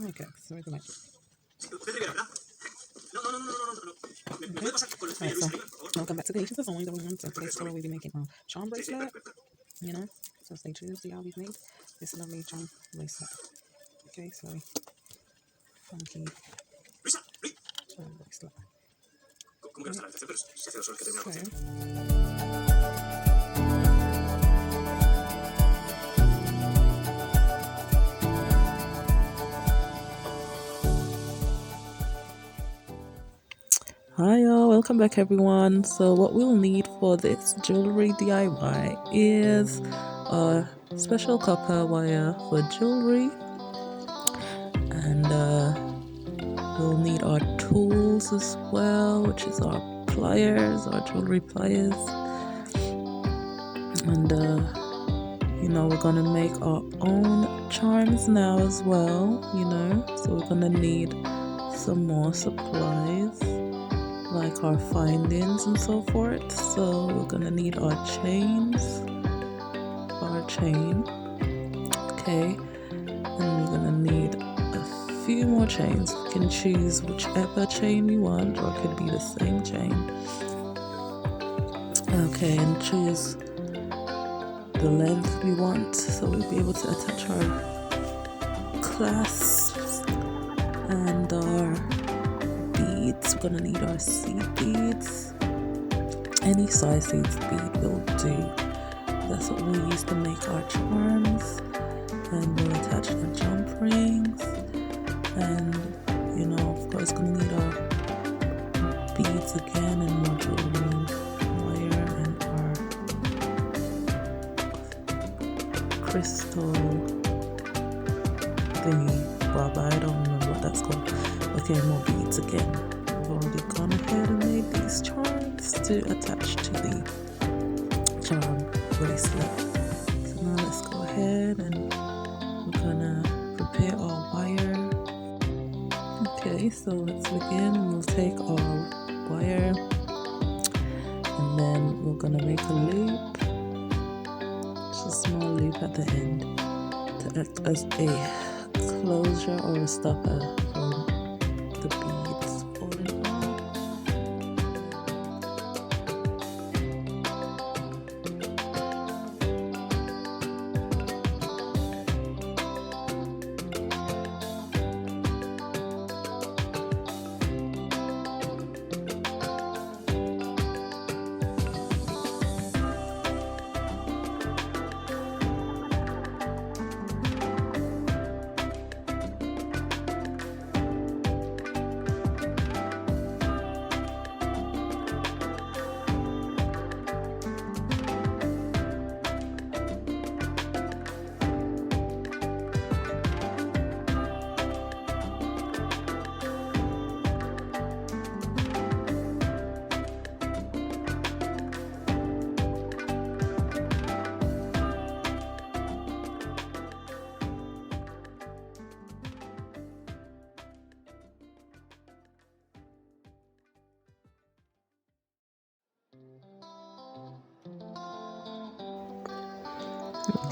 Okay, so we're going to... Okay. Alright, so welcome back to Galatians Designs, everyone. So today's tutorial we'll be making a charm bracelet. You know, so stay tuned to see how we've made this lovely charm bracelet. Okay, so funky charm bracelet. Right. Hi y'all, welcome back everyone. So what we'll need for this jewelry DIY is a special copper wire for jewelry, and we'll need our tools as well, which is our pliers, our jewelry pliers, and you know, we're gonna make our own charms now as well, you know, so we're gonna need some more supplies like our findings and so forth. So we're gonna need our chains, our chain, okay, and we're gonna need a few more chains. We can choose whichever chain we want, or it could be the same chain. Okay, and choose the length we want, so we'll be able to attach our clasps and our beads. We're gonna need our seed beads. Any size seed bead will do. That's what we'll use to make our charms, and we'll attach the jump rings, and you know, of course, gonna need our beads again, and more jewelry wire, and our crystal thingy. But I don't remember what that's called. Okay, more beads again. I've already gone ahead and made these charms to attach to the charm bracelet. So now let's go ahead and we're gonna prepare our wire. Okay, so let's begin. We'll take our wire and then we're gonna make a loop, just a small loop at the end to act as a closure or a stopper from the beads falling off.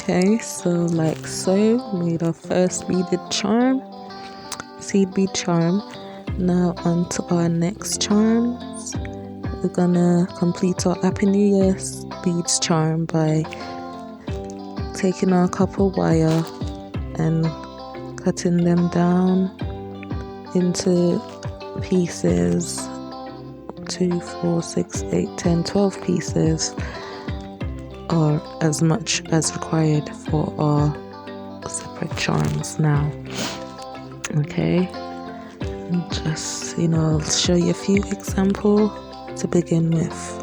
Okay, so like so, made our first beaded charm, seed bead charm. Now onto our next charms. We're gonna complete our Happy New Year beads charm by taking our copper wire and cutting them down into pieces, 2, 4, 6, 8, 10, 12 pieces, or as much as required for our separate charms now. Okay, and just, you know, I'll show you a few examples to begin with.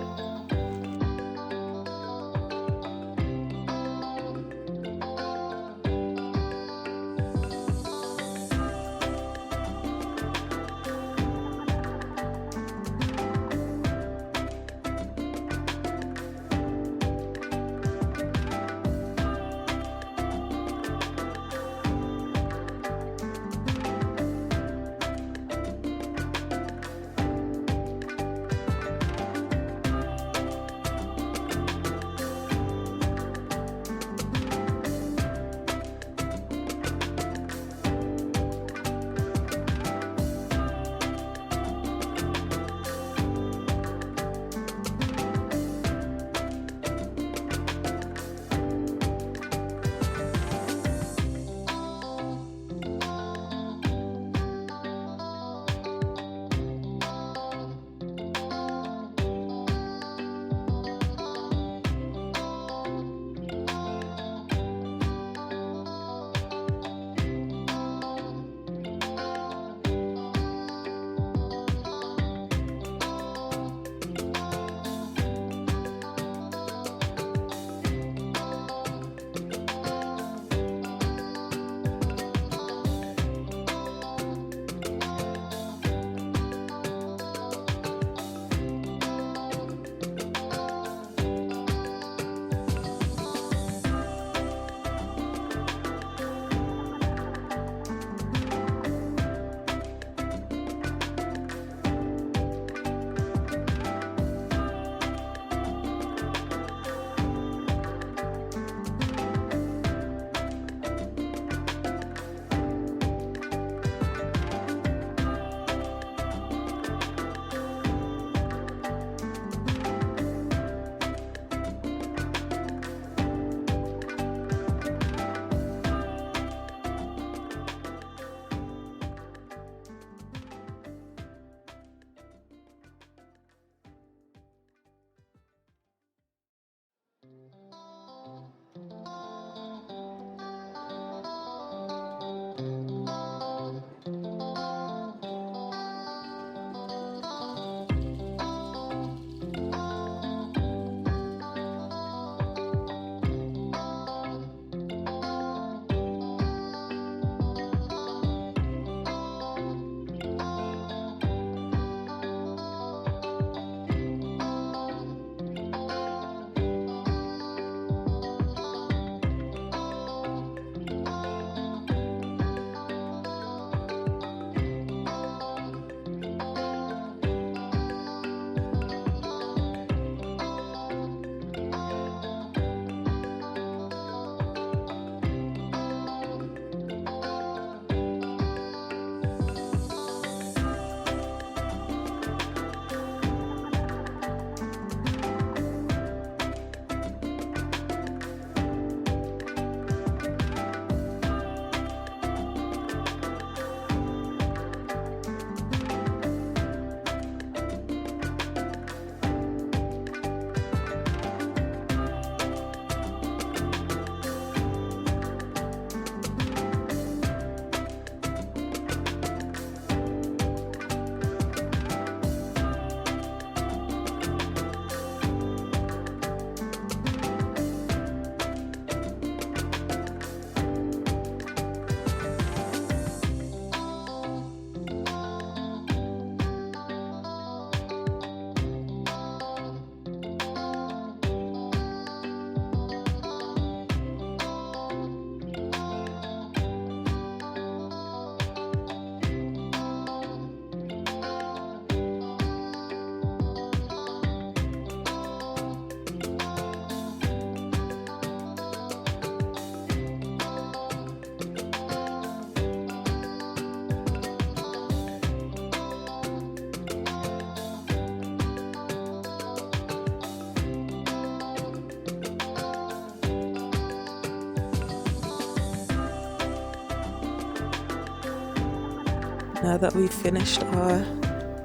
Now that we've finished our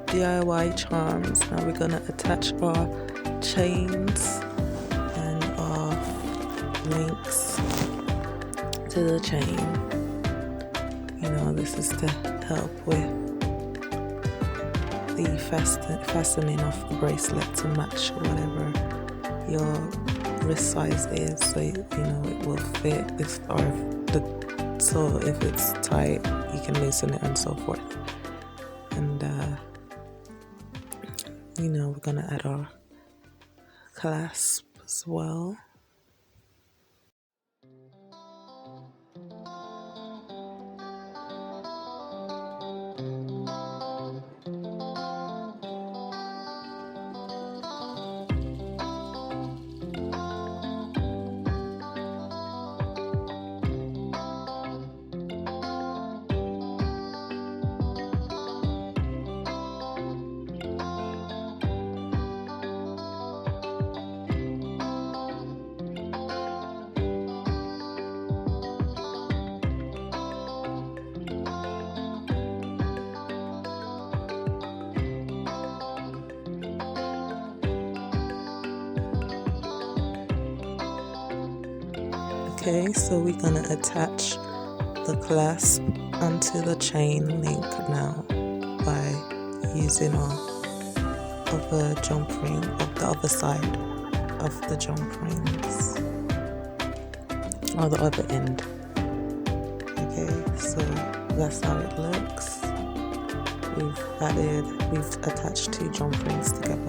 DIY charms, now we're gonna attach our chains and our links to the chain. You know, this is to help with the fastening of the bracelet to match whatever your wrist size is, so you know it will fit. So if it's tight, you can loosen it and so forth. And you know, we're gonna add our clasp as well. Okay, so we're gonna attach the clasp onto the chain link now by using our other jump ring of the other side of the jump rings, or the other end. Okay, so that's how it looks. We've attached 2 jump rings together.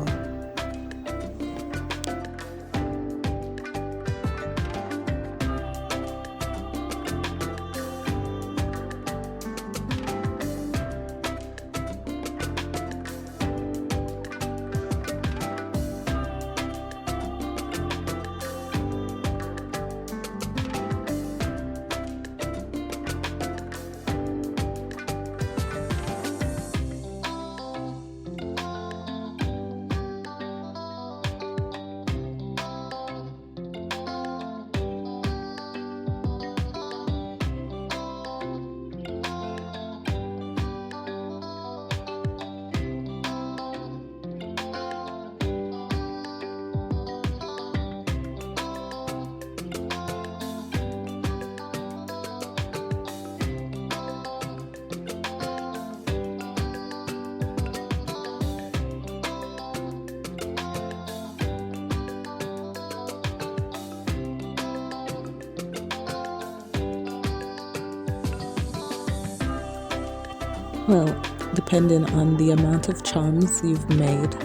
Well, depending on the amount of charms you've made.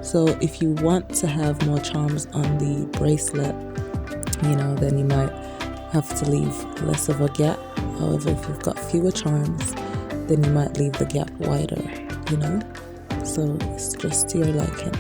So if you want to have more charms on the bracelet, you know, then you might have to leave less of a gap. However, if you've got fewer charms, then you might leave the gap wider, you know? So it's just to your liking.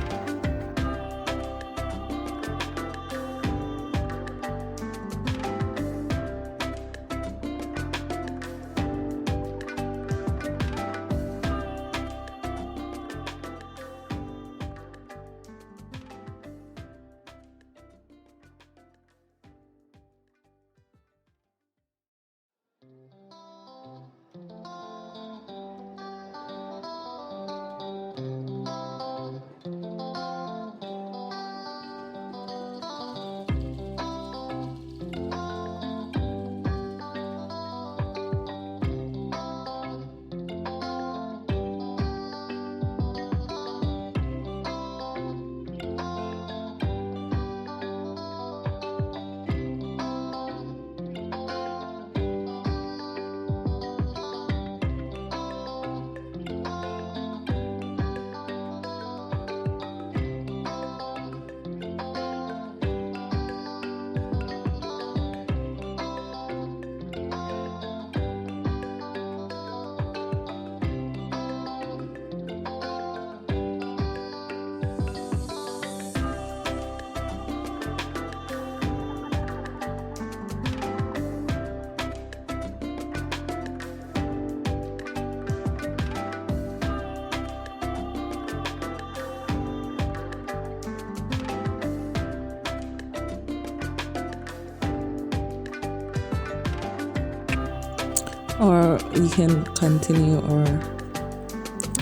or you can continue or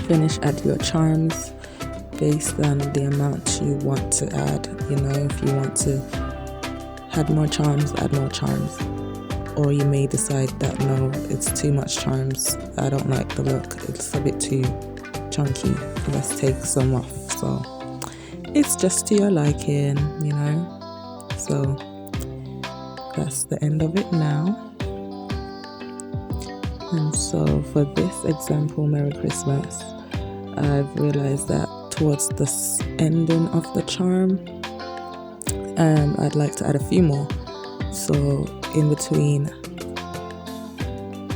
finish add your charms based on the amount you want to add. You know, if you want to add more charms, add more charms, or you may decide that no, it's too much charms, I don't like the look, it's a bit too chunky, let's take some off. So it's just to your liking, you know. So that's the end of it now. And so for this example, Merry Christmas, I've realized that towards the ending of the charm, I'd like to add a few more. So in between,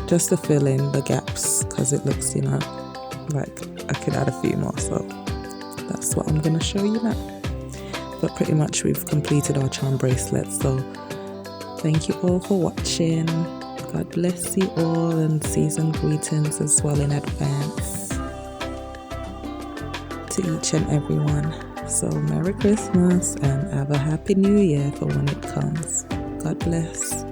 just to fill in the gaps, because it looks, you know, like I could add a few more. So that's what I'm going to show you now. But pretty much we've completed our charm bracelet. So thank you all for watching. God bless you all, and season greetings as well in advance to each and everyone. So Merry Christmas and have a Happy New Year for when it comes. God bless.